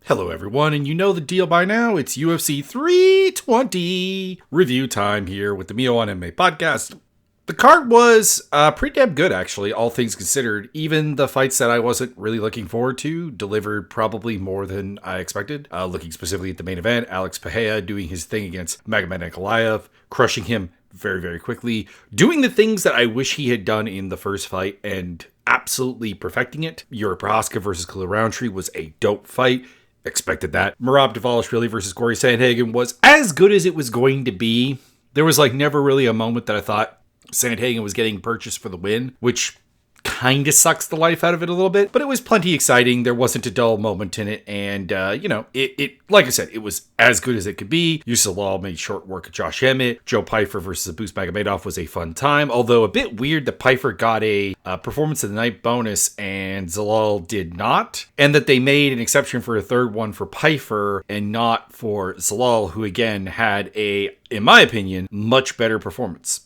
Hello everyone, and you know the deal by now. It's UFC 320 review time here with the Mio on MMA podcast. The card was pretty damn good, actually, all things considered. Even the fights that I wasn't really looking forward to delivered probably more than I expected. Looking specifically at the main event, Alex Pereira doing his thing against Magomed Ankalaev, crushing him very, very quickly, doing the things that I wish he had done in the first fight and absolutely perfecting it. Jiří Procházka versus Khalil Rountree was a dope fight. Expected that. Merab Dvalishvili versus Cory Sandhagen was as good as it was going to be. There was never really a moment that I thought Sandhagen was getting purchased for the win, which kind of sucks the life out of it a little bit, but it was plenty exciting. There wasn't a dull moment in it, and it like I said, it was as good as it could be. Youssef Zalal made short work of Josh Emmett. Joe Pyfer versus Abus Magomedov was a fun time, although a bit weird that Pyfer got a performance of the night bonus and Zalal did not, and that they made an exception for a third one for Pyfer and not for Zalal, who again had a, in my opinion, much better performance.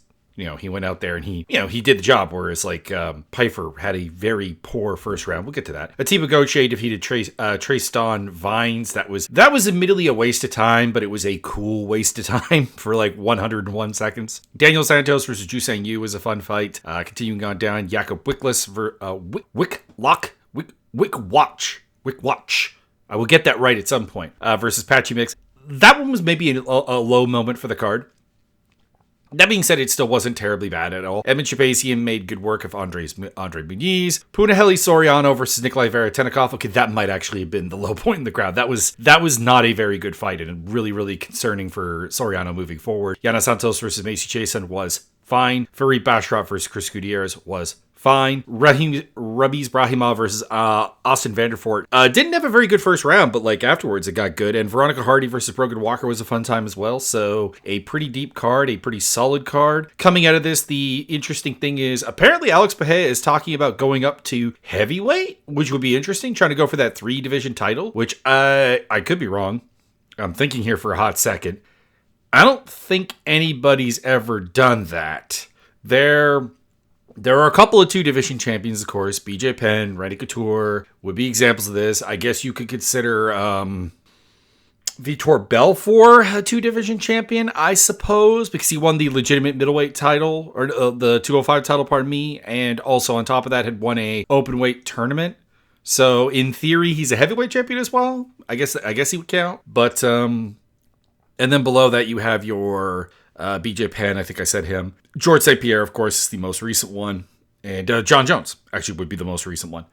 He went out there and he did the job, whereas Pyfer had a very poor first round. We'll get to that. Atiba Gauthier defeated Tristan Vines. That was admittedly a waste of time, but it was a cool waste of time for 101 seconds. Daniel Santos versus Jusang Yu was a fun fight. Continuing on down, Jakob Wickless Wickwatch. I will get that right at some point. Versus Patchy Mix. That one was maybe a low moment for the card. That being said, it still wasn't terribly bad at all. Edmund Shabazian made good work of Andre Muniz. Punahele Soriano versus Nikolai Veretennikov. Okay, that might actually have been the low point in the crowd. That was not a very good fight and really, really concerning for Soriano moving forward. Yana Santos versus Macy Chasen was fine. Farid Basharat versus Chris Gutierrez was fine. Rabiz Brahimov versus Austin Vanderfort didn't have a very good first round, but afterwards it got good. And Veronica Hardy versus Brogan Walker was a fun time as well. So a pretty deep card, a pretty solid card. Coming out of this, the interesting thing is apparently Alex Pereira is talking about going up to heavyweight, which would be interesting, trying to go for that 3-division title, which I could be wrong. I'm thinking here for a hot second. I don't think anybody's ever done that. There are a couple of 2-division champions, of course. BJ Penn, Randy Couture would be examples of this. I guess you could consider Vitor Belfort a 2-division champion, I suppose, because he won the legitimate middleweight title, or the 205 title, pardon me, and also on top of that had won a open weight tournament. So in theory, he's a heavyweight champion as well. I guess he would count. But and then below that you have your BJ Penn, I think I said him. George St. Pierre, of course, is the most recent one. And John Jones actually would be the most recent one.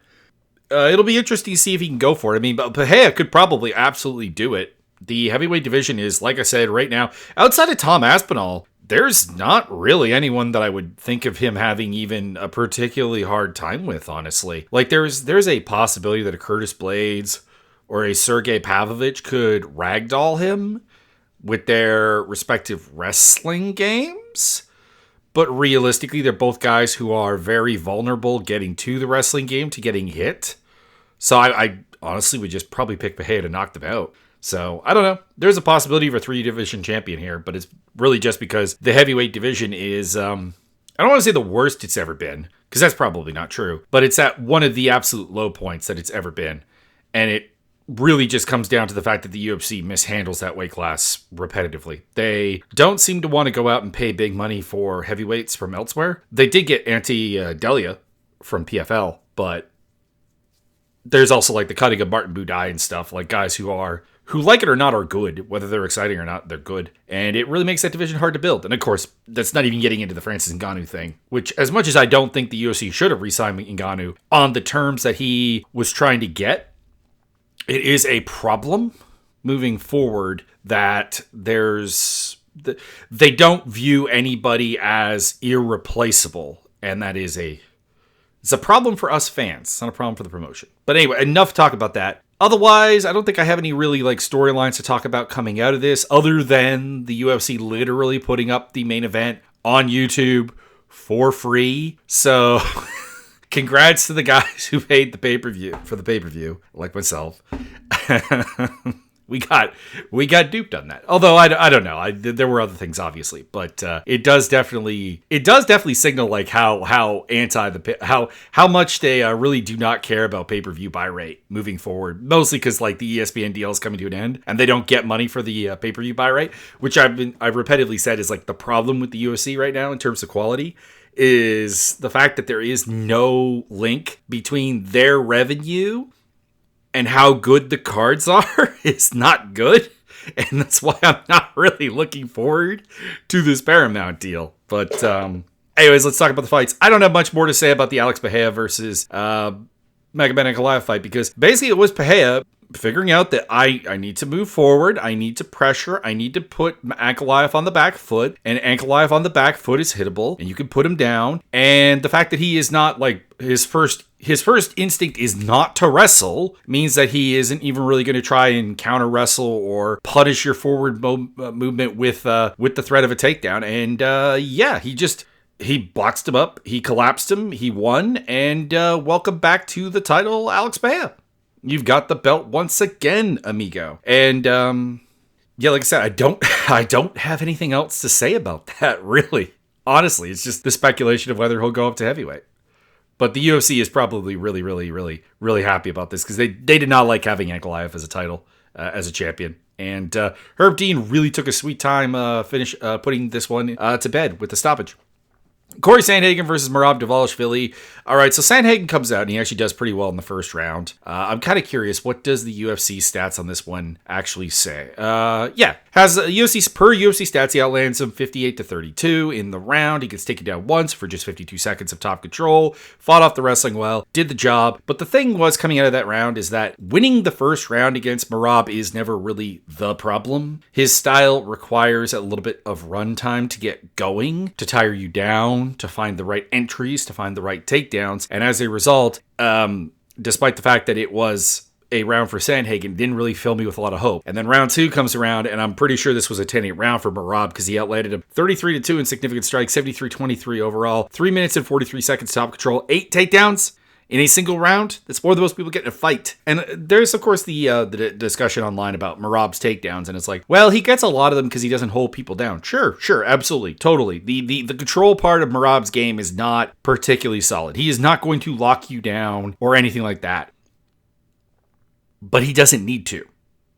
It'll be interesting to see if he can go for it. I mean, but Pereira could probably absolutely do it. The heavyweight division is, like I said, right now, outside of Tom Aspinall, there's not really anyone that I would think of him having even a particularly hard time with, honestly. There's a possibility that a Curtis Blades or a Sergey Pavlovich could ragdoll him with their respective wrestling games. But realistically, they're both guys who are very vulnerable getting to the wrestling game to getting hit. So I honestly would just probably pick Pereira to knock them out. So I don't know. There's a possibility of a 3-division champion here, but it's really just because the heavyweight division is, I don't want to say the worst it's ever been, because that's probably not true. But it's at one of the absolute low points that it's ever been. And it really just comes down to the fact that the UFC mishandles that weight class repetitively. They don't seem to want to go out and pay big money for heavyweights from elsewhere. They did get Delia from PFL, but there's also the cutting of Martin Budai and stuff, guys who like it or not are good, whether they're exciting or not, they're good. And it really makes that division hard to build. And of course, that's not even getting into the Francis Ngannou thing, which as much as I don't think the UFC should have re-signed Ngannou on the terms that he was trying to get, it is a problem moving forward that they don't view anybody as irreplaceable. And that is it's a problem for us fans. It's not a problem for the promotion. But anyway, enough talk about that. Otherwise, I don't think I have any really storylines to talk about coming out of this other than the UFC literally putting up the main event on YouTube for free. So congrats to the guys who paid for the pay-per-view, like myself. We got duped on that. Although I don't know. There were other things obviously, but it does definitely signal like how much they really do not care about pay-per-view buy rate moving forward. Mostly because like the ESPN deal is coming to an end and they don't get money for the pay-per-view buy rate, which I've repeatedly said is like the problem with the UFC right now in terms of quality. Is the fact that there is no link between their revenue and how good the cards are is not good. And that's why I'm not really looking forward to this Paramount deal. But anyways, let's talk about the fights. I don't have much more to say about the Alex Pereira versus Magomed Ankalaev fight, because basically it was Pereira figuring out that I need to move forward, I need to pressure, I need to put Ankalaev on the back foot, and Ankalaev on the back foot is hittable, and you can put him down. And the fact that he is not like his first instinct is not to wrestle means that he isn't even really going to try and counter wrestle or punish your forward movement with the threat of a takedown. And he boxed him up, he collapsed him, he won, and welcome back to the title, Alex Pereira. You've got the belt once again, amigo. And like I said, I don't have anything else to say about that, really. Honestly, it's just the speculation of whether he'll go up to heavyweight. But the UFC is probably really, really, really, really happy about this because they did not like having Ankalaev as a title, as a champion. And Herb Dean really took a sweet time putting this one to bed with the stoppage. Cory Sandhagen versus Merab Dvalishvili. All right, so Sandhagen comes out and he actually does pretty well in the first round. I'm kind of curious, what does the UFC stats on this one actually say? Has UFC stats, he outlands him 58-32 in the round. He gets taken down once for just 52 seconds of top control, fought off the wrestling well, did the job. But the thing was coming out of that round is that winning the first round against Merab is never really the problem. His style requires a little bit of run time to get going, to tire you down, to find the right entries, to find the right takedowns. And as a result, despite the fact that it was a round for Sandhagen, didn't really fill me with a lot of hope. And then round 2 comes around, and I'm pretty sure this was a 10-8 round for Merab because he outlanded him 33-2 in significant strikes, 73-23 overall, 3 minutes and 43 seconds top control, 8 takedowns in a single round. That's more than most people get in a fight. And there's, of course, the discussion online about Merab's takedowns, and it's like, well, he gets a lot of them because he doesn't hold people down. Sure, absolutely, totally. The control part of Merab's game is not particularly solid. He is not going to lock you down or anything like that. But he doesn't need to.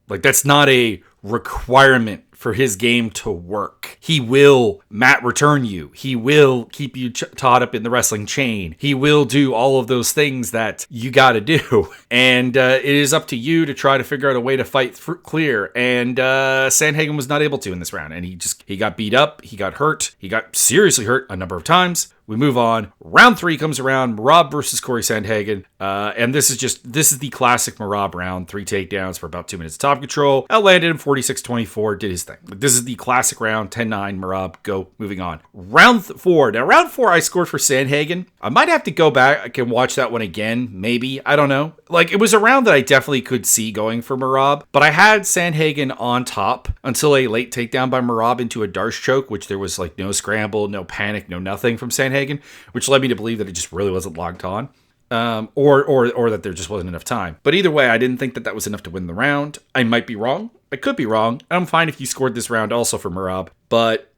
Like, that's not a requirement for his game to work. He will mat return you. He will keep you caught up in the wrestling chain. He will do all of those things that you got to do. And it is up to you to try to figure out a way to fight clear. And Sandhagen was not able to in this round. And he got beat up. He got hurt. He got seriously hurt a number of times. We move on. Round 3 comes around. Merab versus Cory Sandhagen. And this is the classic Merab round. 3 takedowns for about 2 minutes of top control. Outlanded him 46-24. Did his thing. This is the classic round. 10-9 Merab. Go. Moving on. Round 4. Now, round 4 I scored for Sandhagen. I might have to go back and watch that one again. Maybe. I don't know. Like, it was a round that I definitely could see going for Merab. But I had Sandhagen on top until a late takedown by Merab into a Darce choke, which there was like no scramble, no panic, no nothing from Sandhagen, which led me to believe that it just really wasn't locked on. Or that there just wasn't enough time. But either way, I didn't think that was enough to win the round. I might be wrong. I could be wrong. I'm fine if you scored this round also for Merab. But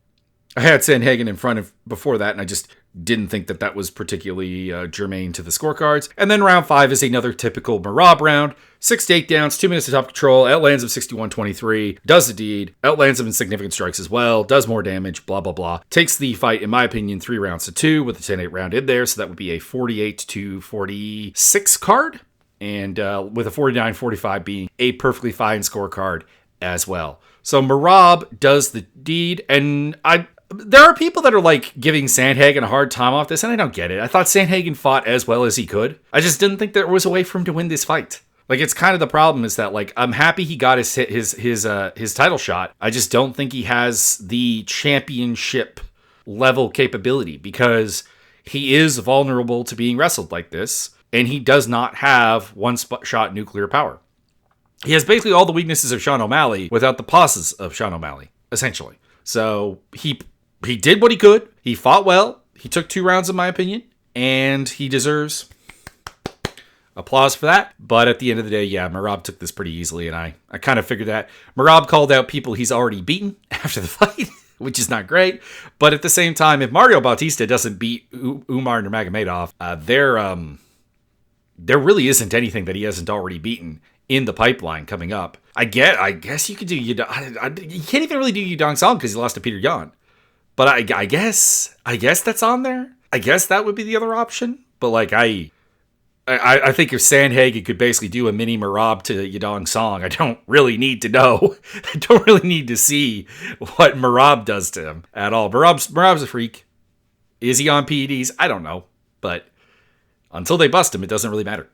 I had Sandhagen in front of before that, and I just didn't think that was particularly germane to the scorecards. And then round 5 is another typical Merab round. 6 takedowns, 2 minutes of top control, outlands him 61-23, does the deed, outlands him in significant strikes as well, does more damage, blah, blah, blah. Takes the fight, in my opinion, 3 rounds to 2 with a 10-8 round in there, so that would be a 48-46 card, and with a 49-45 being a perfectly fine scorecard as well. So Merab does the deed, and there are people that are like giving Sandhagen a hard time off this, and I don't get it. I thought Sandhagen fought as well as he could. I just didn't think there was a way for him to win this fight. Like, it's kind of the problem is that, like, I'm happy he got his title shot. I just don't think he has the championship level capability because he is vulnerable to being wrestled like this, and he does not have one-shot nuclear power. He has basically all the weaknesses of Sean O'Malley without the pauses of Sean O'Malley, essentially. So he did what he could. He fought well. He took 2 rounds, in my opinion, and he deserves applause for that. But at the end of the day, yeah, Merab took this pretty easily, and I kind of figured that. Merab called out people he's already beaten after the fight, which is not great. But at the same time, if Mario Bautista doesn't beat Umar Nurmagomedov, there really isn't anything that he hasn't already beaten in the pipeline coming up. I guess you could do you can't even really do Yudong Song because he lost to Peter Yan. But I guess that's on there. I guess that would be the other option. But like I think if Sandhagen could basically do a mini Merab to Yudong Song, I don't really need to know. I don't really need to see what Merab does to him at all. Merab's a freak. Is he on PEDs? I don't know. But until they bust him, it doesn't really matter.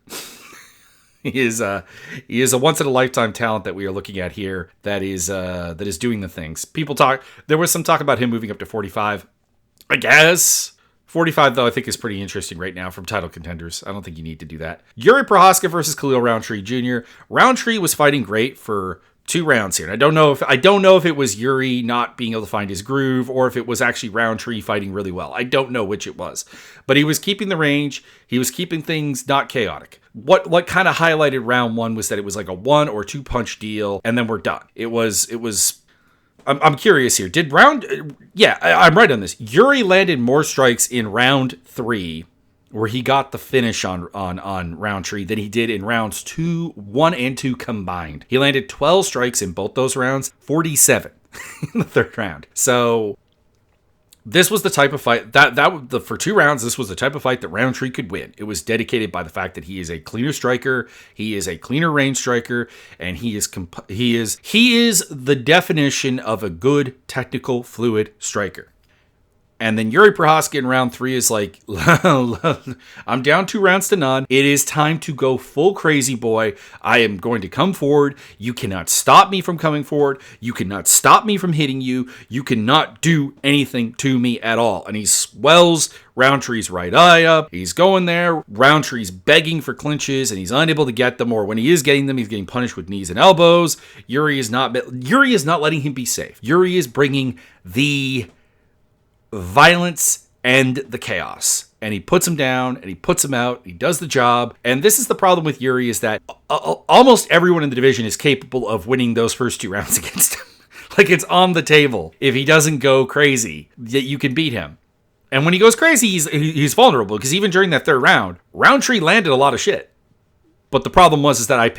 He is a once in a lifetime talent that we are looking at here that is doing the things. There was some talk about him moving up to 45. I guess 45 though I think is pretty interesting right now from title contenders. I don't think you need to do that. Jiří Procházka versus Khalil Rountree Jr. Rountree was fighting great for 2 rounds here. And I don't know if it was Jiří not being able to find his groove or if it was actually Rountree fighting really well. I don't know which it was. But he was keeping the range. He was keeping things not chaotic. What kind of highlighted round 1 was that it was like a 1 or 2 punch deal and then we're done. I'm curious here. I'm right on this. Jiří landed more strikes in round 3 where he got the finish on Rountree than he did in rounds 1 and 2 combined. He landed 12 strikes in both those rounds, 47 in the third round. So this was the type of fight for 2 rounds, this was the type of fight that Rountree could win. It was dedicated by the fact that he is a cleaner striker, he is a cleaner range striker, and he is the definition of a good technical fluid striker. And then Jiří Procházka in round 3 is like, I'm down 2 rounds to none. It is time to go full crazy, boy. I am going to come forward. You cannot stop me from coming forward. You cannot stop me from hitting you. You cannot do anything to me at all. And he swells Rountree's right eye up. He's going there. Rountree's begging for clinches, and he's unable to get them. Or when he is getting them, he's getting punished with knees and elbows. Jiří is not letting him be safe. Jiří is bringing the violence and the chaos, and he puts him down and he puts him out. He does the job. And this is the problem with Jiří, is that almost everyone in the division is capable of winning those first 2 rounds against him. Like, it's on the table. If he doesn't go crazy, that you can beat him. And when he goes crazy, he's vulnerable, because even during that 3rd round, Rountree landed a lot of shit. But the problem was that I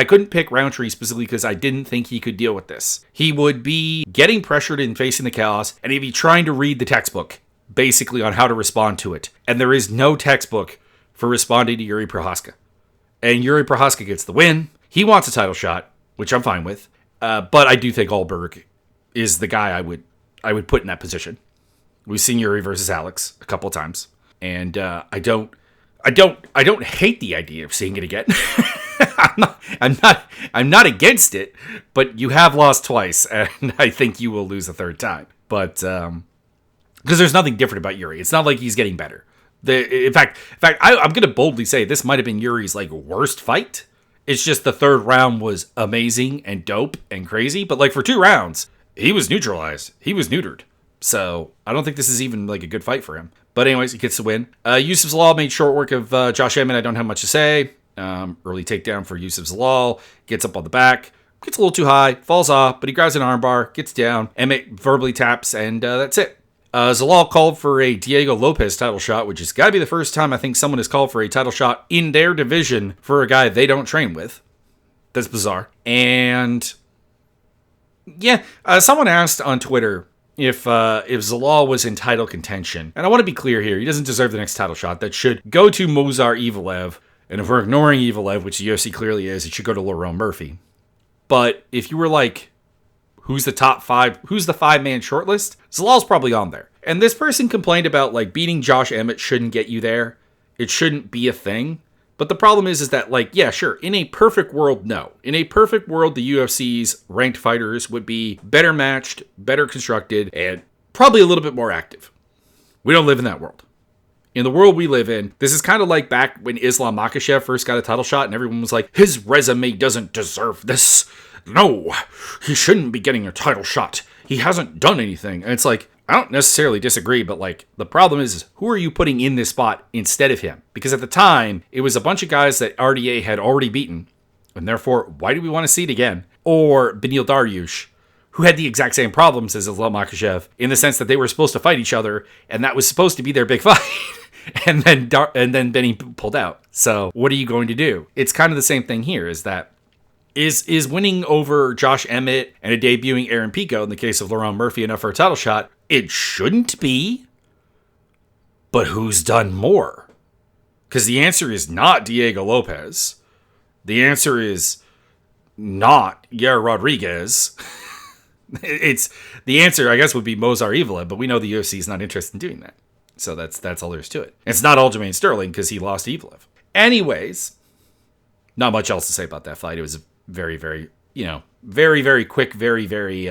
couldn't pick Rountree specifically because I didn't think he could deal with this. He would be getting pressured and facing the chaos, and he'd be trying to read the textbook, basically, on how to respond to it. And there is no textbook for responding to Jiří Procházka. And Jiří Procházka gets the win. He wants a title shot, which I'm fine with. But I do think Allberg is the guy I would put in that position. We've seen Jiří versus Alex a couple times, and I don't hate the idea of seeing it again. I'm not against it, but you have lost twice, and I think you will lose a 3rd time. But because there's nothing different about Jiří, it's not like he's getting better. In fact, I'm going to boldly say this might have been Yuri's like worst fight. It's just the 3rd round was amazing and dope and crazy, but like for 2 rounds, he was neutralized. He was neutered. So I don't think this is even like a good fight for him. But anyways, he gets the win. Youssef Zalal made short work of Josh Emmett. I don't have much to say. Early takedown for Youssef Zalal. Gets up on the back. Gets a little too high. Falls off, but he grabs an armbar. Gets down. Emmett verbally taps, and that's it. Zalal called for a Diego Lopez title shot, which has got to be the first time I think someone has called for a title shot in their division for a guy they don't train with. That's bizarre. And yeah, someone asked on Twitter if Zalal was in title contention. And I want to be clear here. He doesn't deserve the next title shot. That should go to Movsar Evloev. And if we're ignoring Evloev, which the UFC clearly is, it should go to Lerone Murphy. But if you were like, who's the top 5? Who's the 5-man shortlist? Zalal's probably on there. And this person complained about like beating Josh Emmett shouldn't get you there. It shouldn't be a thing. But the problem is that, like, yeah, sure, in a perfect world, no. In a perfect world, the UFC's ranked fighters would be better matched, better constructed, and probably a little bit more active. We don't live in that world. In the world we live in, this is kind of like back when Islam Makhachev first got a title shot, and everyone was like, his resume doesn't deserve this. No, he shouldn't be getting a title shot. He hasn't done anything. And it's like, I don't necessarily disagree, but like the problem is who are you putting in this spot instead of him? Because at the time, it was a bunch of guys that RDA had already beaten, and therefore, why do we want to see it again? Or Beneil Dariush, who had the exact same problems as Islam Makhachev, in the sense that they were supposed to fight each other, and that was supposed to be their big fight. and then Benny pulled out. So what are you going to do? It's kind of the same thing here, is that is winning over Josh Emmett and a debuting Aaron Pico, in the case of Laurent Murphy, enough for a title shot? It shouldn't be. But who's done more? Because the answer is not Diego Lopez. The answer is not Yair Rodriguez. The answer, I guess, would be Mozar Evila, but we know the UFC is not interested in doing that. So that's all there is to it. It's not Aljamain Sterling because he lost to Evloev. Anyways, not much else to say about that fight. It was a very, very, very, very quick, very, very,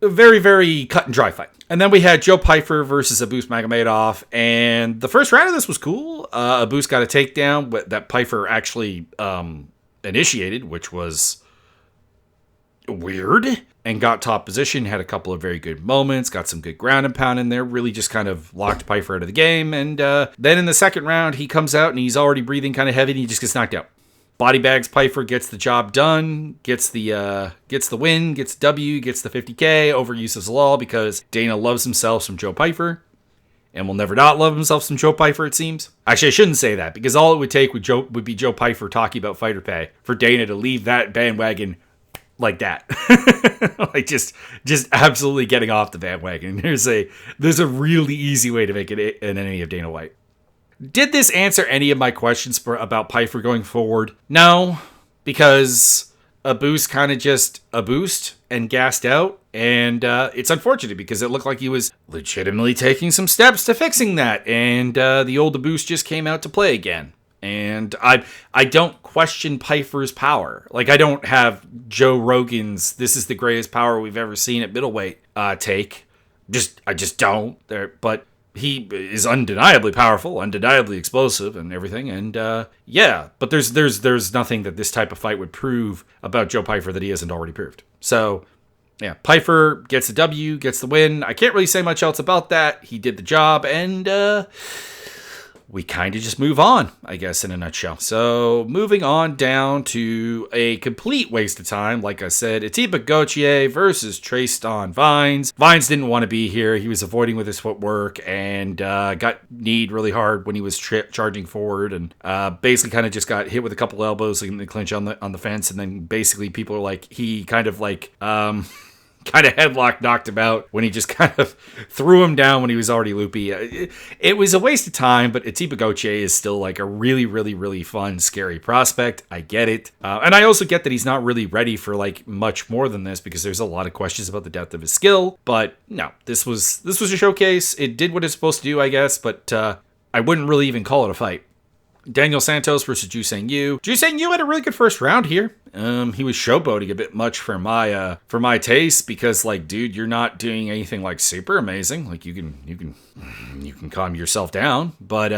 very, very cut and dry fight. And then we had Joe Pyfer versus Abus Magomedov, and the first round of this was cool. Abus got a takedown that Pyfer actually initiated, which was weird, and got top position, had a couple of very good moments, got some good ground and pound in there, really just kind of locked Pyfer out of the game. And then in the second round, he comes out and he's already breathing kind of heavy, and he just gets knocked out. Body bags Pyfer, gets the job done, gets the win, gets W, gets the 50K over Youssef Zalal, because Dana loves himself some Joe Pyfer, and will never not love himself some Joe Pyfer, it seems. Actually, I shouldn't say that, because all it would take would be Joe Pyfer talking about fighter pay for Dana to leave that bandwagon like that. Like just absolutely getting off the bandwagon. There's a really easy way to make it an enemy of Dana White. Did this answer any of my questions about Pyfer going forward? No, because Abus kind of just abused and gassed out, and it's unfortunate because it looked like he was legitimately taking some steps to fixing that, and the old Abus just came out to play again. And I don't question Pyfer's power. Like, I don't have Joe Rogan's "this is the greatest power we've ever seen at middleweight" take. I just don't. But he is undeniably powerful, undeniably explosive, and everything. And but there's nothing that this type of fight would prove about Joe Pyfer that he hasn't already proved. So yeah, Pyfer gets a W, gets the win. I can't really say much else about that. He did the job, and we kind of just move on, I guess, in a nutshell. So moving on down to a complete waste of time. Like I said, Atiba Gauthier versus Tristan Vines. Vines didn't want to be here. He was avoiding with his footwork and got kneed really hard when he was charging forward, and basically kind of just got hit with a couple elbows in the clinch on the fence. And then basically people are like, he kind of headlock knocked him out when he just kind of threw him down when he was already loopy. It was a waste of time, but Atiba Gauthier is still like a really, really, really fun, scary prospect. I get it. And I also get that he's not really ready for like much more than this, because there's a lot of questions about the depth of his skill. But no, this was a showcase. It did what it's supposed to do, I guess, but I wouldn't really even call it a fight. Daniel Santos versus Ju Sang Yu. Ju Sang Yu had a really good first round here. He was showboating a bit much for my taste, because like, dude, you're not doing anything like super amazing. Like you can calm yourself down, but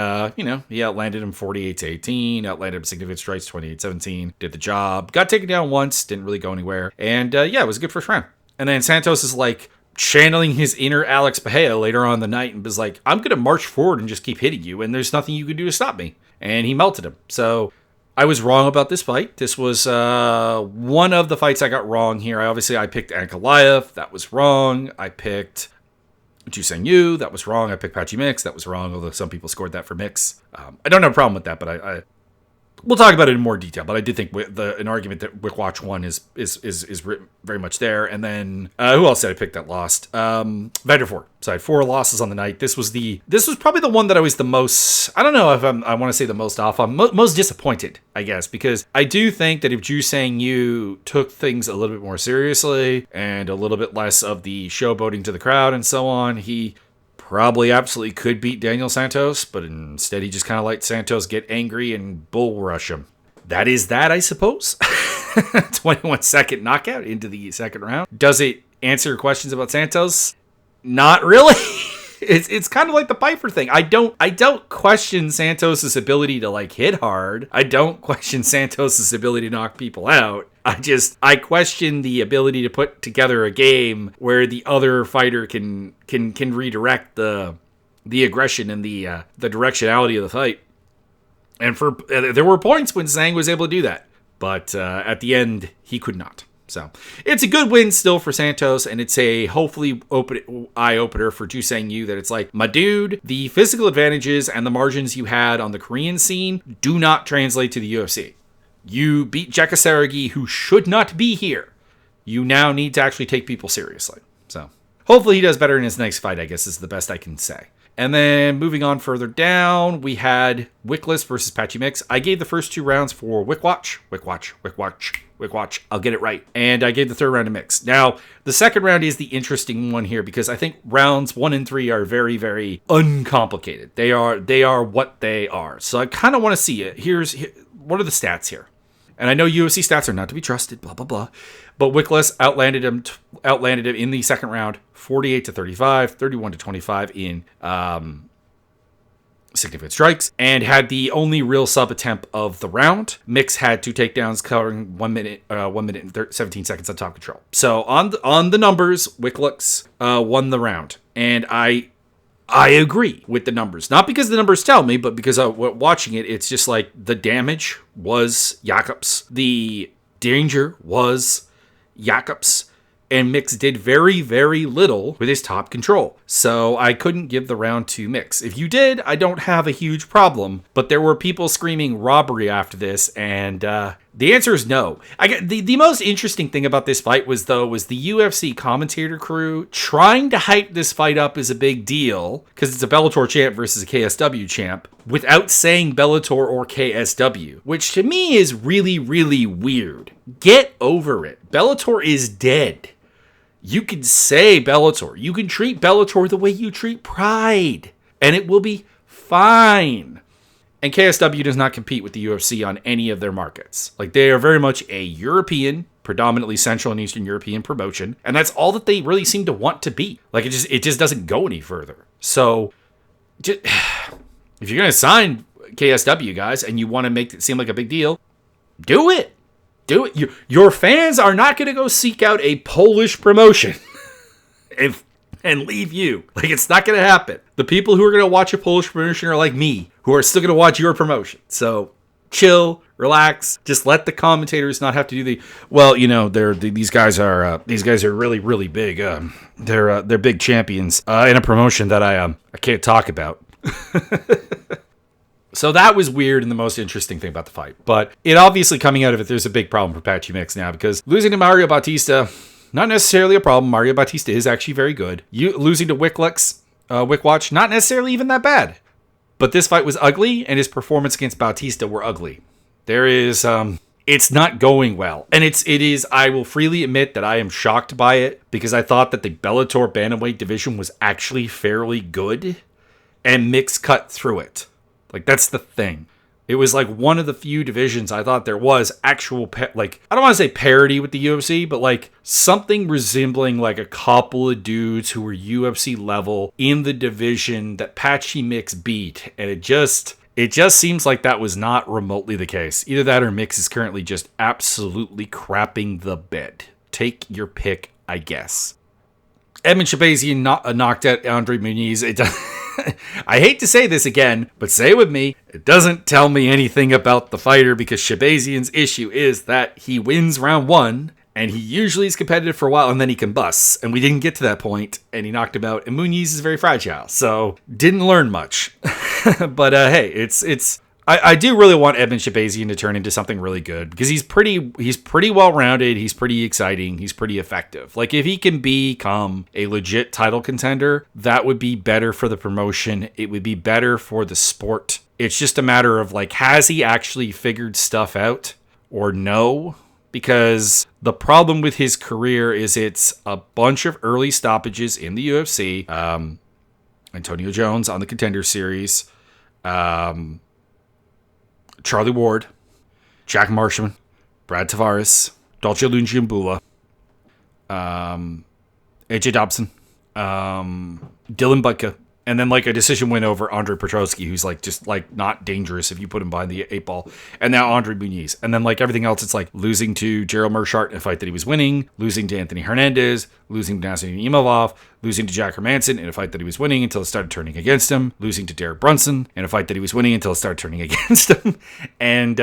he outlanded him 48-18, outlanded him significant strikes 28-17, did the job, got taken down once, didn't really go anywhere, and it was a good first round. And then Santos is like channeling his inner Alex Bahia later on in the night and was like, I'm gonna march forward and just keep hitting you, and there's nothing you can do to stop me. And he melted him. So I was wrong about this fight. This was one of the fights I got wrong here. I picked Ankalaev. That was wrong. I picked Ju Sang Yu. That was wrong. I picked Patchy Mix. That was wrong, although some people scored that for Mix. I don't have a problem with that, but we'll talk about it in more detail. But I did think an argument that Wick Watch won is very much there. And then who else did I pick that lost? Vandervoort. So I had 4 losses on the night. This was probably the one that I was the most, I don't know if I want to say the most off on, most disappointed, I guess, because I do think that if Ju Sang Yu took things a little bit more seriously and a little bit less of the showboating to the crowd and so on, he probably absolutely could beat Daniel Santos, but instead he just kind of let Santos get angry and bull rush him. That is that, I suppose. 21-second knockout into the second round. Does it answer questions about Santos? Not really. It's kind of like the Pyfer thing. I don't question Santos's ability to like hit hard. I don't question Santos's ability to knock people out. I question the ability to put together a game where the other fighter can redirect the aggression and the directionality of the fight. And there were points when Zhang was able to do that, but at the end he could not. So it's a good win still for Santos, and it's a hopefully eye-opener for Ju-Sang Yu that it's like, my dude, the physical advantages and the margins you had on the Korean scene do not translate to the UFC. You beat Jeka Seregi, who should not be here. You now need to actually take people seriously. So hopefully he does better in his next fight, I guess is the best I can say. And then moving on further down, we had Wickless versus Patchy Mix. I gave the first 2 rounds for Wickwatch. I'll get it right. And I gave the third round to Mix. Now, the second round is the interesting one here because I think rounds 1 and 3 are very, very uncomplicated. They are what they are. So I kind of want to see it. What are the stats here? And I know UFC stats are not to be trusted, blah, blah, blah. But Wickless outlanded him in the second round, 48-35, 31-25 in significant strikes, and had the only real sub attempt of the round. Mix had 2 takedowns covering 1 minute and 17 seconds on top control. So on the numbers, Wickless won the round. And I agree with the numbers. Not because the numbers tell me, but because watching it, it's just like the damage was Jakobs. The danger was Jakobs. And Mix did very, very little with his top control. So I couldn't give the round to Mix. If you did, I don't have a huge problem. But there were people screaming robbery after this, and the answer is no. The most interesting thing about this fight was the UFC commentator crew trying to hype this fight up as a big deal, because it's a Bellator champ versus a KSW champ, without saying Bellator or KSW, which to me is really, really weird. Get over it. Bellator is dead. You can say Bellator. You can treat Bellator the way you treat Pride, and it will be fine. And KSW does not compete with the UFC on any of their markets. Like, they are very much a European, predominantly Central and Eastern European promotion, and that's all that they really seem to want to be. Like, it just doesn't go any further. So, if you're going to sign KSW, guys, and you want to make it seem like a big deal, do it. Do it. Your fans are not going to go seek out a Polish promotion and leave you. Like, it's not going to happen. The people who are going to watch a Polish promotion are like me, who are still going to watch your promotion. So chill, relax. Just let the commentators not have to do these guys are really, really big. They're big champions in a promotion that I can't talk about. So that was weird and the most interesting thing about the fight. But it obviously, coming out of it, there's a big problem for Patchy Mix now, because losing to Mario Bautista, not necessarily a problem. Mario Bautista is actually very good. Losing to Wickwatch, not necessarily even that bad. But this fight was ugly, and his performance against Bautista were ugly. It's not going well. And it is, I will freely admit that I am shocked by it, because I thought that the Bellator bantamweight division was actually fairly good, and Mix cut through it. Like, that's the thing. It was like one of the few divisions I thought there was actual, I don't want to say parity with the UFC, but like something resembling like a couple of dudes who were UFC level in the division that Patchy Mix beat. And it just seems like that was not remotely the case. Either that or Mix is currently just absolutely crapping the bed. Take your pick, I guess. Edmund Shabazian knocked out Andre Muniz. I hate to say this again, but say it with me. It doesn't tell me anything about the fighter, because Shabazian's issue is that he wins round 1, and he usually is competitive for a while, and then he combusts. And we didn't get to that point, and he knocked him out. And Muniz is very fragile, so didn't learn much. But hey, I do really want Edmund Shabazian to turn into something really good, because he's pretty well-rounded, he's pretty exciting, he's pretty effective. Like, if he can become a legit title contender, that would be better for the promotion, it would be better for the sport. It's just a matter of, like, has he actually figured stuff out or no? Because the problem with his career is it's a bunch of early stoppages in the UFC. Antonio Jones on the Contender Series, Charlie Ward, Jack Marshman, Brad Tavares, Dolce Lungiambula, AJ Dobson, Dylan Budka, And then like a decision win over Andre Petroski, who's like just like not dangerous if you put him behind the 8 ball. And now Andre Muniz. And then like everything else, it's like losing to Gerald Mearshart in a fight that he was winning, losing to Anthony Hernandez, losing to Nassim Imavov, losing to Jack Hermanson in a fight that he was winning until it started turning against him, losing to Derek Brunson in a fight that he was winning until it started turning against him. And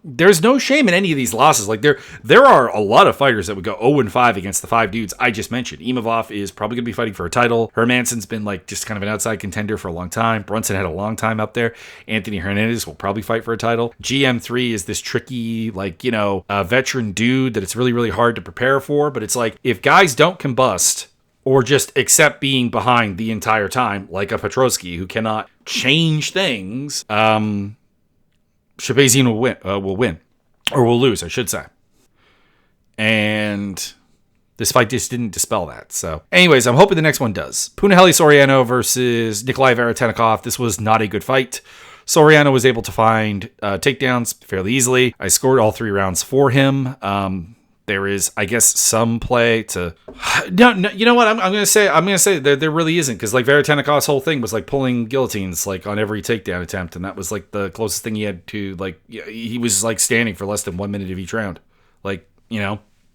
there's no shame in any of these losses. Like there are a lot of fighters that would go 0-5 against the 5 dudes I just mentioned. Imavov is probably going to be fighting for a title. Hermanson's been like just kind of an outside contender for a long time. Brunson had a long time up there. Anthony Hernandez will probably fight for a title. GM3 is this tricky, like, veteran dude that it's really, really hard to prepare for. But it's like, if guys don't combust or just accept being behind the entire time, like a Petroski who cannot change things, Shabazzian will win. Or will lose, I should say. And this fight just didn't dispel that. So anyways, I'm hoping the next one does. Punahele Soriano versus Nikolai Veretennikov. This was not a good fight. Soriano was able to find takedowns fairly easily. I scored all 3 rounds for him. There is, I guess, some play to. No, you know what? I'm gonna say there really isn't, because like Veretennikov's whole thing was like pulling guillotines like on every takedown attempt, and that was like the closest thing he had to like. He was like standing for less than 1 minute of each round. Like,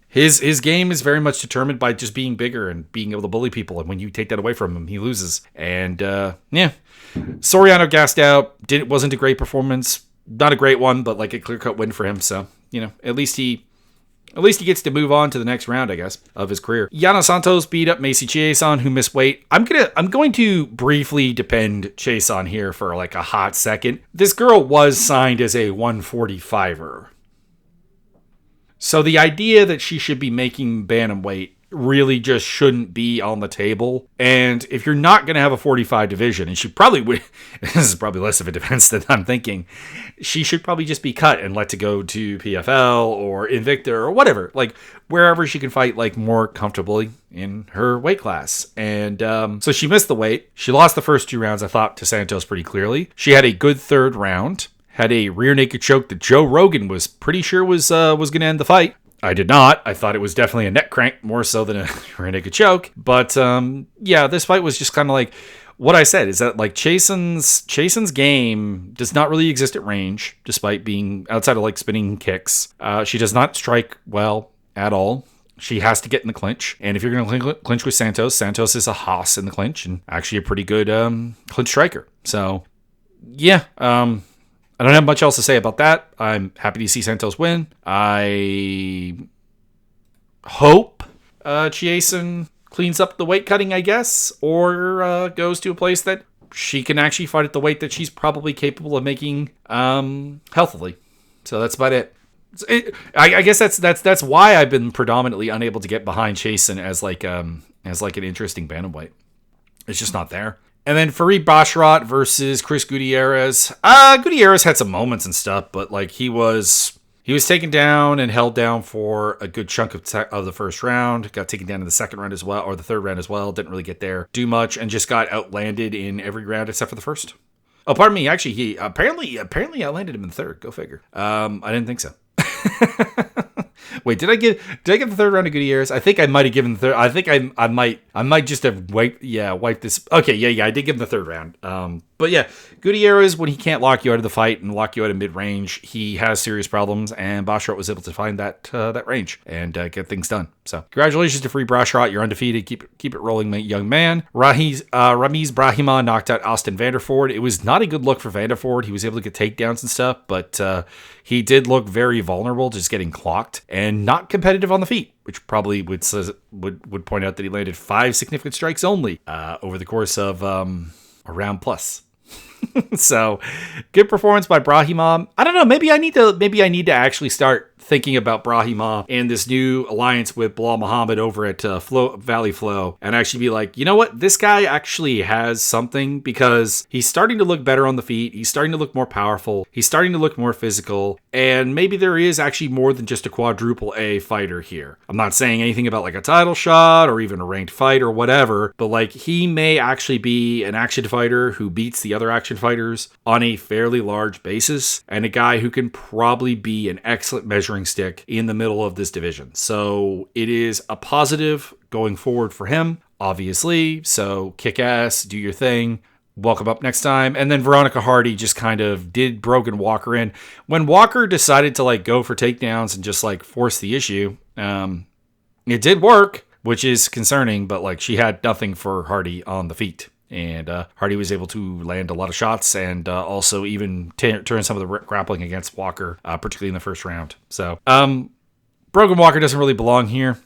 his game is very much determined by just being bigger and being able to bully people, and when you take that away from him, he loses. And Soriano gassed out. Wasn't a great performance. Not a great one, but like a clear-cut win for him. So at least he gets to move on to the next round, I guess, of his career. Yana Santos beat up Macy Chiasson, who missed weight. I'm going to briefly defend Chiasson here for like a hot second. This girl was signed as a 145er. So the idea that she should be making bantamweight really just shouldn't be on the table. And if you're not going to have a 45 division, and she probably would, this is probably less of a defense than I'm thinking, she should probably just be cut and let to go to PFL or Invicta or whatever, like wherever she can fight like more comfortably in her weight class. And so she missed the weight. She lost the first 2 rounds, I thought, to Santos pretty clearly. She had a good 3rd round, had a rear naked choke that Joe Rogan was pretty sure was going to end the fight. I did not. I thought it was definitely a neck crank more so than a rear naked choke. But this fight was just kind of like what I said, is that like Chiasson's game does not really exist at range, despite being outside of like spinning kicks. She does not strike well at all. She has to get in the clinch. And if you're going to clinch with Santos, Santos is a hoss in the clinch and actually a pretty good clinch striker. So yeah, I don't have much else to say about that. I'm happy to see Santos win. I hope Chiasson cleans up the weight cutting, I guess, or goes to a place that she can actually fight at the weight that she's probably capable of making healthily. So that's about it. I guess that's why I've been predominantly unable to get behind Chiasson as like an interesting bantamweight. It's just not there. And then Farid Basharat versus Chris Gutierrez. Gutierrez had some moments and stuff, but like he was taken down and held down for a good chunk of the first round. Got taken down in the second round as well, or the third round as well. Didn't really get there, do much, and just got outlanded in every round except for the first. Oh, pardon me. Actually, he apparently outlanded him in the third. Go figure. I didn't think so. Wait, did I give the third round to Gutierrez? I think I might have given the third. I think I might just have wiped this. Okay, yeah, I did give him the third round. But yeah, Gutierrez, when he can't lock you out of the fight and lock you out of mid-range, he has serious problems, and Basharat was able to find that range and get things done. So congratulations to Farid Basharat. You're undefeated. Keep it rolling, young man. Ramiz Brahima knocked out Austin Vanderford. It was not a good look for Vanderford. He was able to get takedowns and stuff, but he did look very vulnerable, just getting clocked and not competitive on the feet, which probably would point out that he landed 5 significant strikes only over the course of a round plus. So good performance by Brahima. I don't know. Maybe I need to actually start thinking about Brahima and this new alliance with Bilal Muhammad over at Valley Flow, and actually be like, you know what? This guy actually has something, because he's starting to look better on the feet. He's starting to look more powerful. He's starting to look more physical. And maybe there is actually more than just a quadruple A fighter here. I'm not saying anything about like a title shot or even a ranked fight or whatever, but like he may actually be an action fighter who beats the other action fighters on a fairly large basis, and a guy who can probably be an excellent measuring stick in the middle of this division. So it is a positive going forward for him. obviously. So kick ass, do your thing. Welcome up next time. And then Veronica Hardy just kind of did Brogan Walker in. When Walker decided to like go for takedowns and just like force the issue, it did work, which is concerning, but like she had nothing for Hardy on the feet. And Hardy was able to land a lot of shots and also even turn some of the grappling against Walker, particularly in the first round. So Brogan Walker doesn't really belong here.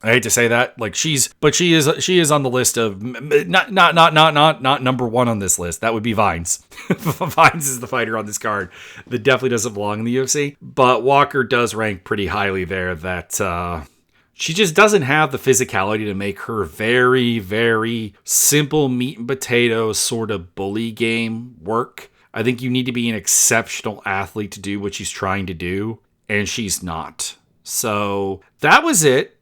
I hate to say that, like she is on the list of not number one on this list. That would be Vines. Vines is the fighter on this card that definitely doesn't belong in the UFC. But Walker does rank pretty highly there. That she just doesn't have the physicality to make her very, very simple meat and potatoes sort of bully game work. I think you need to be an exceptional athlete to do what she's trying to do, and she's not. So that was it.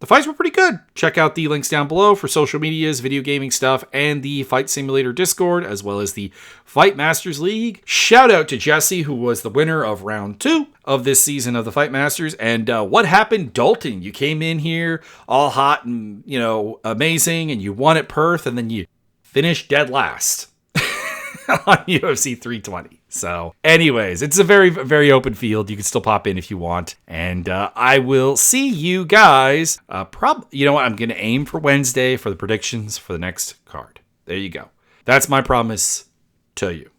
The fights were pretty good. Check out the links down below for social medias, video gaming stuff, and the Fight Simulator Discord, as well as the Fight Masters League. Shout out to Jesse, who was the winner of round 2 of this season of the Fight Masters. And what happened, Dalton? You came in here all hot and, amazing, and you won at Perth, and then you finished dead last on UFC 320. So anyways, it's a very, very open field. You can still pop in if you want. And I will see you guys. You know what? I'm going to aim for Wednesday for the predictions for the next card. There you go. That's my promise to you.